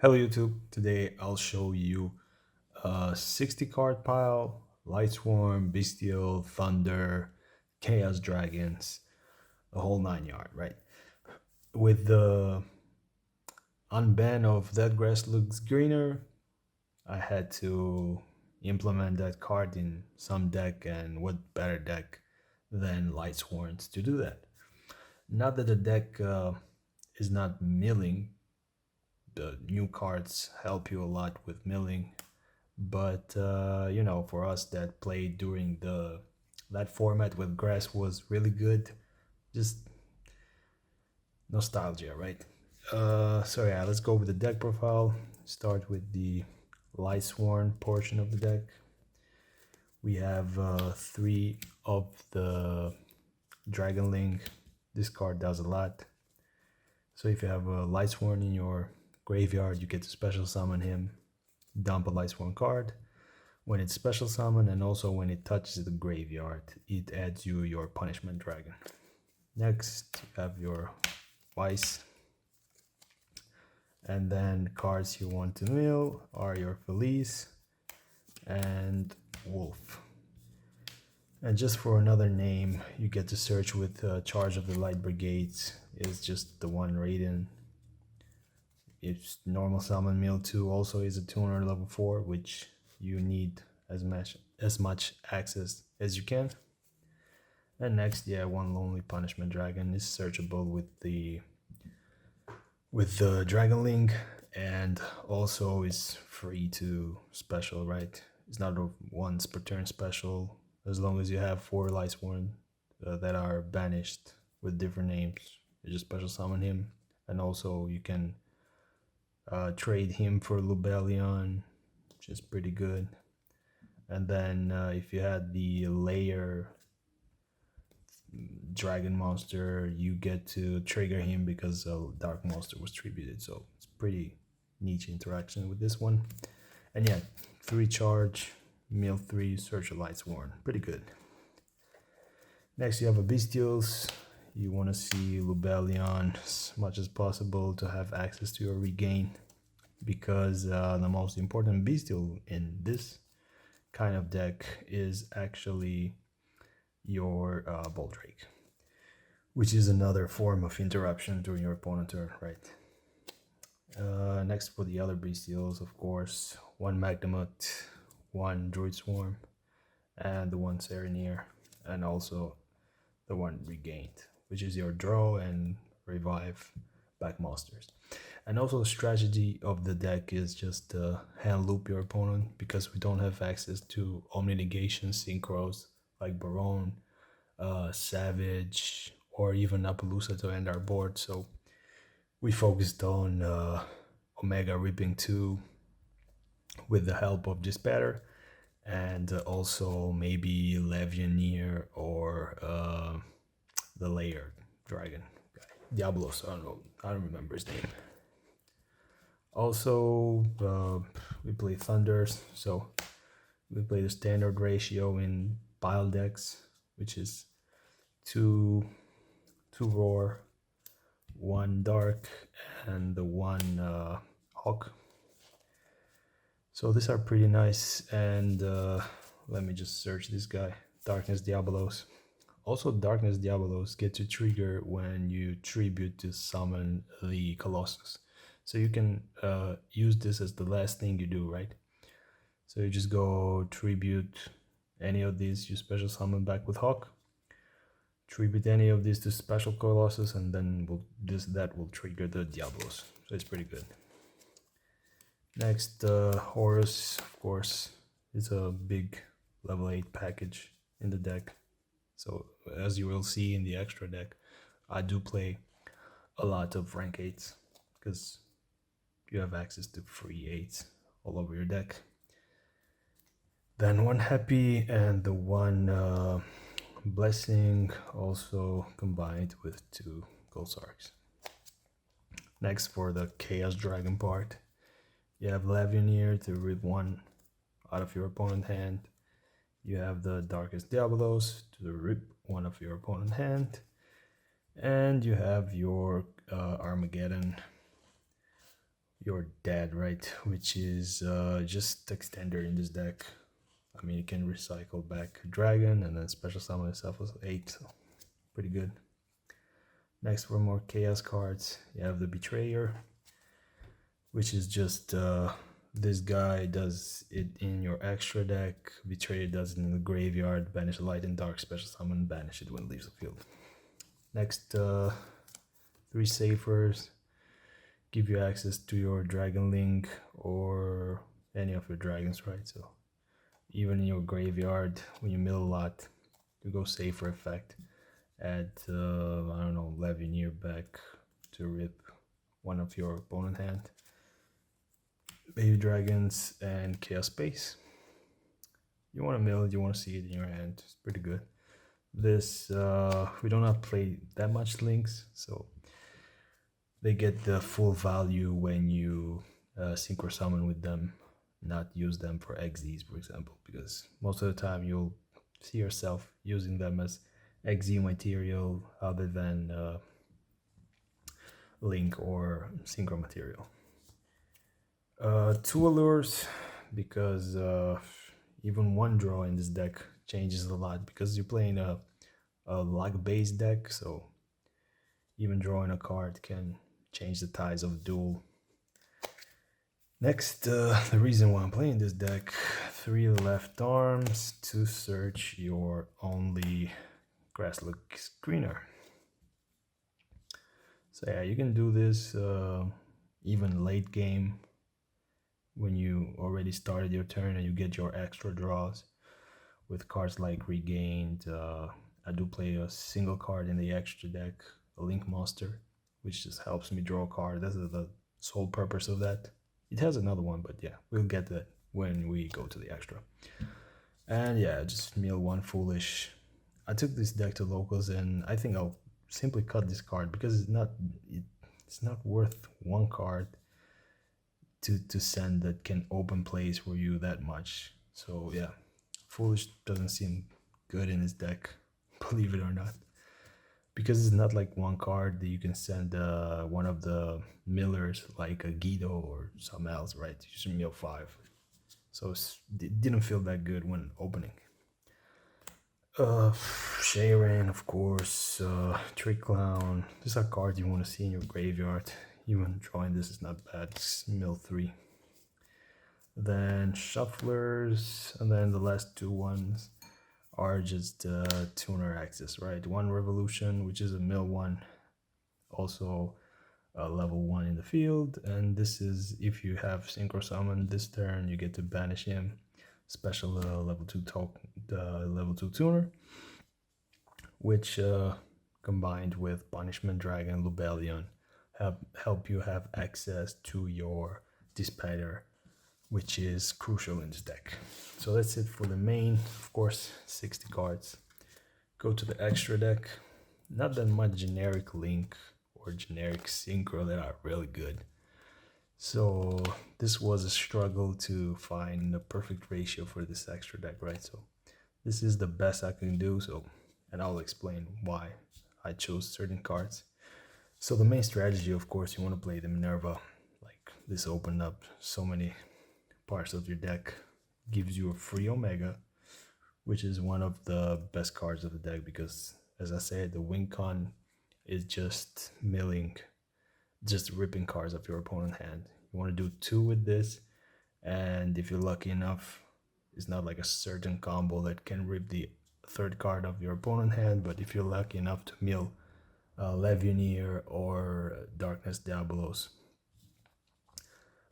Hello YouTube, today I'll show you a 60 card pile, Lightsworn, Bystial, Thunder, Chaos Dragons, the whole 9 yard, right? With the unban of Dead Grass Looks Greener, I had to implement that card in some deck, and what better deck than Lightsworns to do that. Not that the deck is not milling, the new cards help you a lot with milling, but for us that played during that format with grass was really good. Just nostalgia, right? So yeah, let's go with the deck profile. Start with the Lightsworn portion of the deck. We have three of the Dragonling. This card does a lot. So if you have a Lightsworn in your graveyard, you get to special summon him, dump a Lightsworn card. When it's special summon, and also when it touches the graveyard, it adds you your punishment dragon. Next, you have your Weiss. And then cards you want to mill are your Felis and Wulf. And just for another name, you get to search with Charge of the Light Brigades. Is just the one Raiden. It's normal summon mill 2 also is a tuner level 4, which you need as much access as you can. And next, yeah, one lonely punishment dragon is searchable with the Dragonling, and also is free to special, right? It's not a once per turn special, as long as you have 4 Lightsworn that are banished with different names. You just special summon him, and also you can trade him for Lubellion, which is pretty good. And then if you had the Lair dragon monster, you get to trigger him because a dark monster was tributed. So it's pretty niche interaction with this one. And yeah, 3 charge, mill 3, search a Lightsworn. Pretty good. Next you have a Bystials. You want to see Lubellion as much as possible to have access to your regain, because the most important Bystial in this kind of deck is actually your Baldrake, which is another form of interruption during your opponent's turn, right? Next for the other Bystials, of course, one Magnamhut, one Druiswurm, and the one Saronir, and also the one Regained, which is your draw and revive back monsters. And also the strategy of the deck is just hand loop your opponent, because we don't have access to Omni Negation synchros like Baron, Savage, or even Appaloosa to end our board. So we focused on Omega Ripping 2 with the help of Dispatter, and also maybe Levianeer or the Lair dragon guy. Diabolos, I don't remember his name. Also, we play Thunders, so we play the standard ratio in pile decks, which is 2 Roar, 1 Dark, and the 1 Hawk. So these are pretty nice, and let me just search this guy, Darkness Diabolos. Also, Darkness Diabolos get to trigger when you tribute to summon the Colossus. So you can use this as the last thing you do, right? So you just go tribute any of these, you special summon back with Hawk. Tribute any of these to special Colossus, and then that will trigger the Diabolos. So it's pretty good. Next, Horus, of course, is a big level 8 package in the deck. So as you will see in the extra deck, I do play a lot of rank 8s, because you have access to free 8s all over your deck. Then one Hapi and the one Blessing, also combined with 2 Gold Sarks. Next, for the Chaos Dragon part, you have Levianeer to rip 1 out of your opponent's hand. You have the Darkest Diabolos to rip 1 of your opponent's hand. And you have your Armageddon. you're dead, right? Which is just extender in this deck. I mean, you can recycle back dragon and then special summon itself as 8, so pretty good. Next, for more chaos cards, you have the Betrayer, which is just this guy does it in your extra deck. Betrayer does it in the graveyard. Banish light and dark, special summon, banish it when it leaves the field. Next, 3 Seyferts give you access to your Dragonling or any of your dragons, right? So even in your graveyard, when you mill a lot, you go Seyfer effect. Add, I don't know, Levianeer back to rip one of your opponent hand. Baby dragons and chaos space. You want to mill it, you want to see it in your hand. It's pretty good. This, we do not play that much links, so they get the full value when you synchro summon with them, not use them for XZs, for example, because most of the time you'll see yourself using them as XZ material other than link or synchro material. 2 allures, because even 1 draw in this deck changes a lot, because you're playing a luck based deck, so even drawing a card can change the tides of the duel. Next, the reason why I'm playing this deck, 3 left arms to search your only Grasslook screener. So yeah, you can do this even late game when you already started your turn and you get your extra draws with cards like Regained. I do play a single card in the extra deck, a Link Monster, which just helps me draw a card. That's the sole purpose of that. It has another one, but yeah, we'll get that when we go to the extra. And yeah, just mill 1 Foolish. I took this deck to locals, and I think I'll simply cut this card because it's not worth 1 card to send that can open plays for you that much. So yeah, Foolish doesn't seem good in this deck, believe it or not, because it's not like 1 card that you can send one of the millers like a Guido or something else, right? You should mill 5. So it didn't feel that good when opening. Scheiren, of course, Trick Clown. These are cards you want to see in your graveyard. Even drawing this is not bad. It's mill 3. Then Shufflers, and then the last 2 ones are just tuner access, right? 1 Revolution, which is a mill 1, also level 1 in the field, and this is if you have synchro summon this turn, you get to banish him. Special level 2 level 2 tuner, which combined with Punishment Dragon Lubellion help you have access to your Dissipator, which is crucial in this deck. So that's it for the main. Of course, 60 cards. Go to the extra deck. Not that much generic link or generic synchro that are really good. So this was a struggle to find the perfect ratio for this extra deck, right? So this is the best I can do, and I'll explain why I chose certain cards. So the main strategy, of course, you want to play the Minerva. Like, this opened up so many parts of your deck. Gives you a free Omega, which is one of the best cards of the deck, because as I said, the win con is just milling, just ripping cards off your opponent's hand. You want to do 2 with this, and if you're lucky enough, it's not like a certain combo that can rip the 3rd card of your opponent's hand, but if you're lucky enough to mill Levianeer or Darkness Diabolos,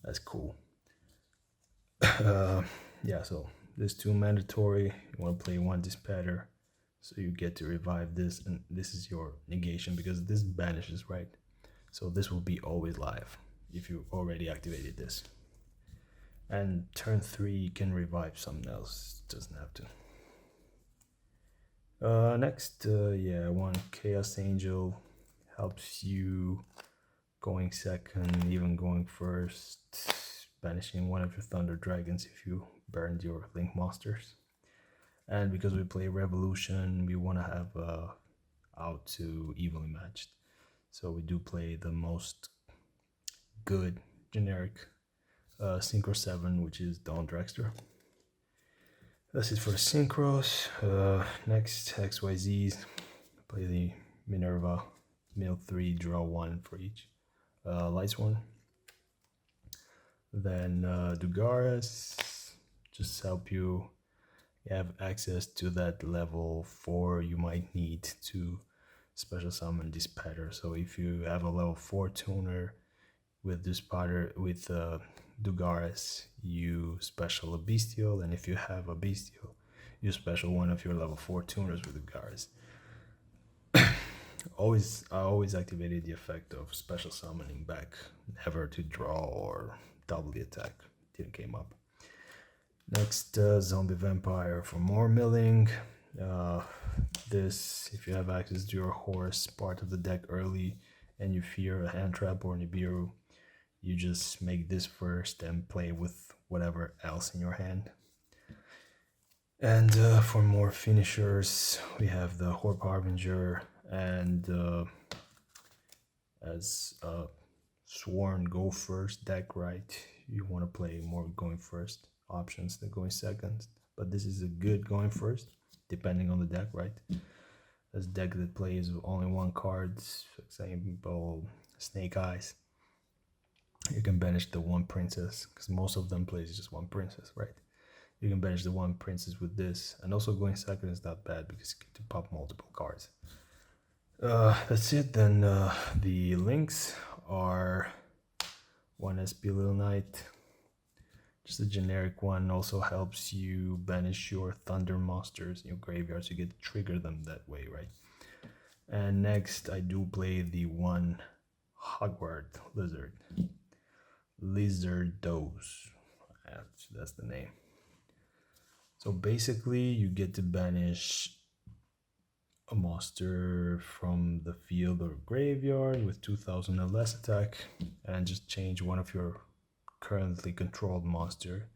that's cool. Yeah, so there's 2 mandatory. You want to play 1 Dissipator, so you get to revive this, and this is your negation because this banishes, right? So this will be always live if you already activated this. And turn 3 you can revive something else, doesn't have to. Next, yeah, 1 Chaos Angel helps you going second, even going first, banishing one of your Thunder Dragons if you burned your Link Monsters. And because we play Revolution, we want to have out to evenly matched. So we do play the most good generic Synchro 7, which is Dawn Dragster. That's it for the Synchros. Next, XYZs. Play the Minerva, mill 3, draw 1 for each. Lightsworn. Then Dugares, just help you have access to that level 4 you might need to special summon this pattern. So if you have a level 4 tuner with this pattern, with Dugares, you special a Bystial, and if you have a Bystial, you special one of your level 4 tuners with Dugares. I always activated the effect of special summoning back, never to draw or double the attack. Didn't came up. Next, Zombie Vampire for more milling. This, if you have access to your Horus part of the deck early and you fear a hand trap or Nibiru, you just make this first and play with whatever else in your hand. And for more finishers, we have the Horp Harbinger, and as a Sworn go first deck, right? You want to play more going first options than going second, but this is a good going first, depending on the deck, right? As deck that plays only one card, for example, Snake Eyes, you can banish the one princess, because most of them plays just one princess, right? You can banish the one princess with this, and also going second is not bad because you get to pop multiple cards. That's it. Then the links are one SP Little Knight, just a generic one, also helps you banish your thunder monsters in your graveyard, so you get to trigger them that way, right? And next I do play the one Hogwarts Lizardos, that's the name. So basically you get to banish a monster from the field or graveyard with 2000 or less attack, and just change one of your currently controlled monster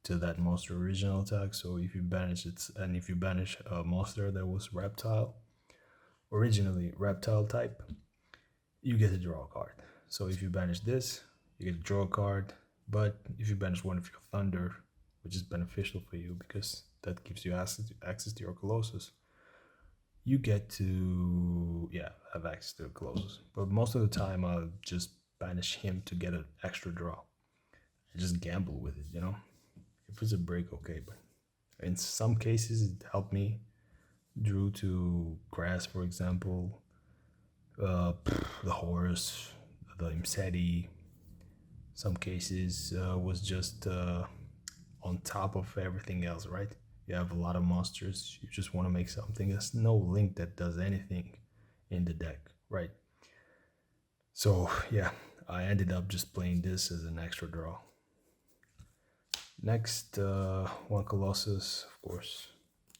to that monster original attack. So if you banish it, and if you banish a monster that was originally reptile type, you get to draw a card. So if you banish this, you get to draw a card, but if you banish one of your thunder, which is beneficial for you because that gives you access to your Colossus, you get to have access to the Colossus. But most of the time I'll just banish him to get an extra draw. I just gamble with it, you know. If it's a break, okay, but in some cases it helped me. Drew to grass, for example, the Horus, the Imsety. Some cases was just on top of everything else, right? You have a lot of monsters, you just want to make something. There's no link that does anything in the deck, right? So yeah, I ended up just playing this as an extra draw. Next, one Colossus, of course.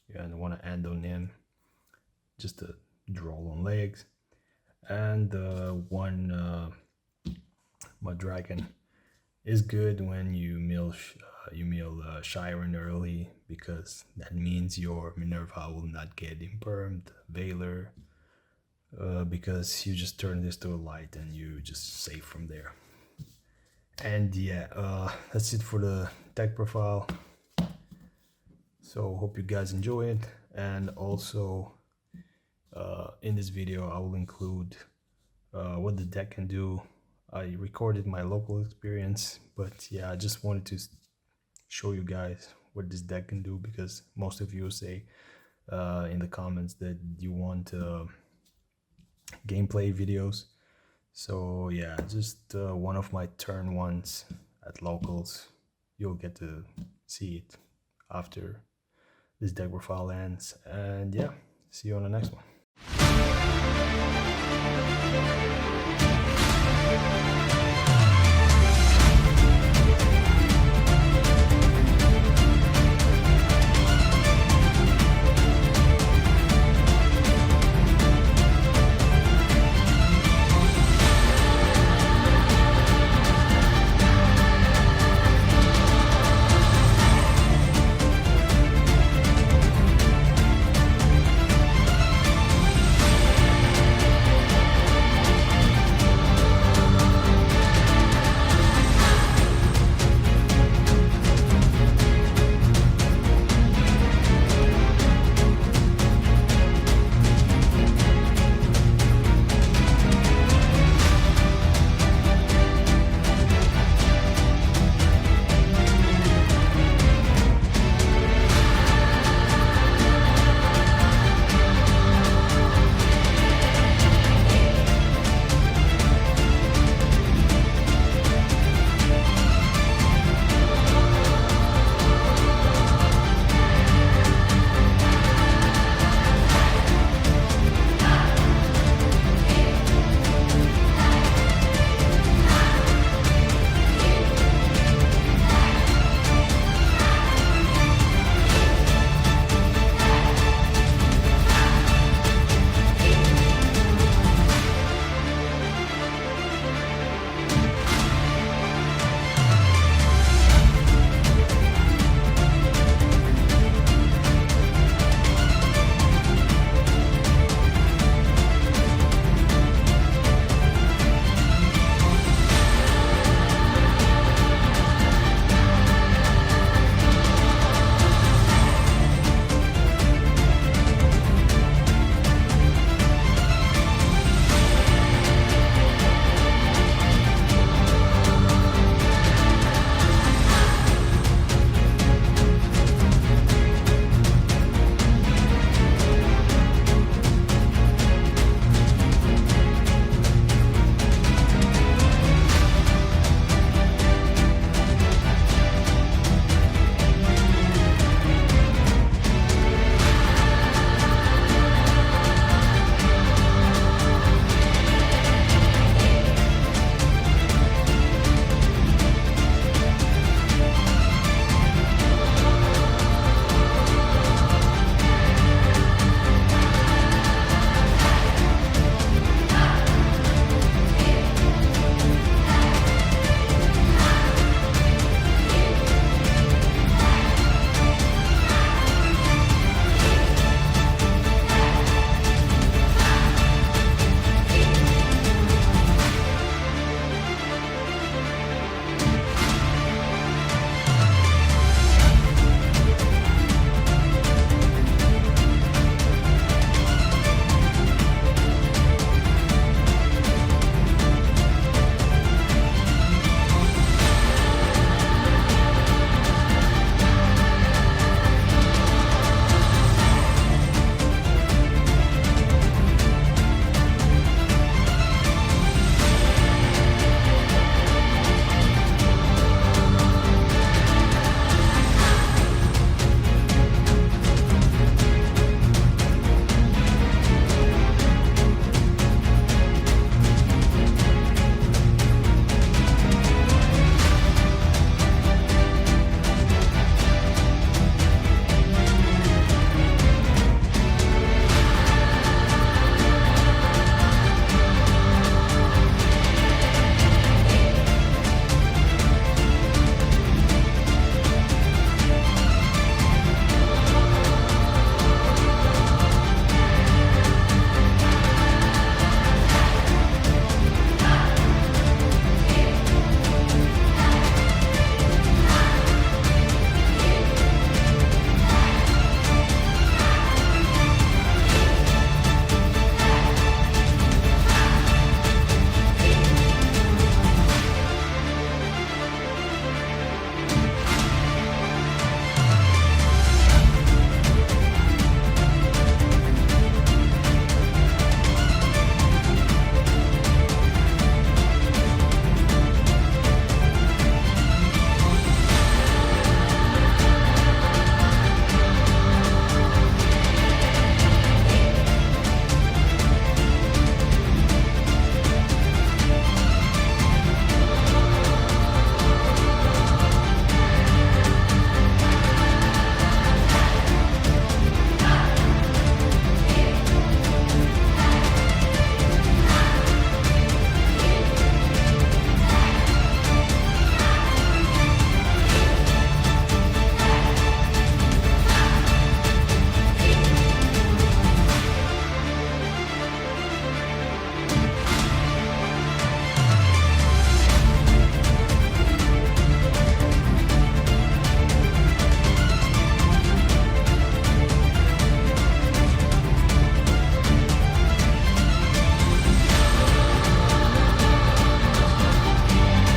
Yeah, and I want to end on him, just to draw on legs. And one Mud Dragon is good when you mill Scheiren early, because that means your Minerva will not get impermed, Veiler, because you just turn this to a light and you just save from there. And yeah, that's it for the deck profile. So hope you guys enjoy it, and also in this video I will include what the deck can do. I recorded my local experience, but yeah, I just wanted to show you guys what this deck can do, because most of you say in the comments that you want gameplay videos. So yeah, just one of my turn ones at locals. You'll get to see it after this deck profile ends. And yeah, see you on the next one.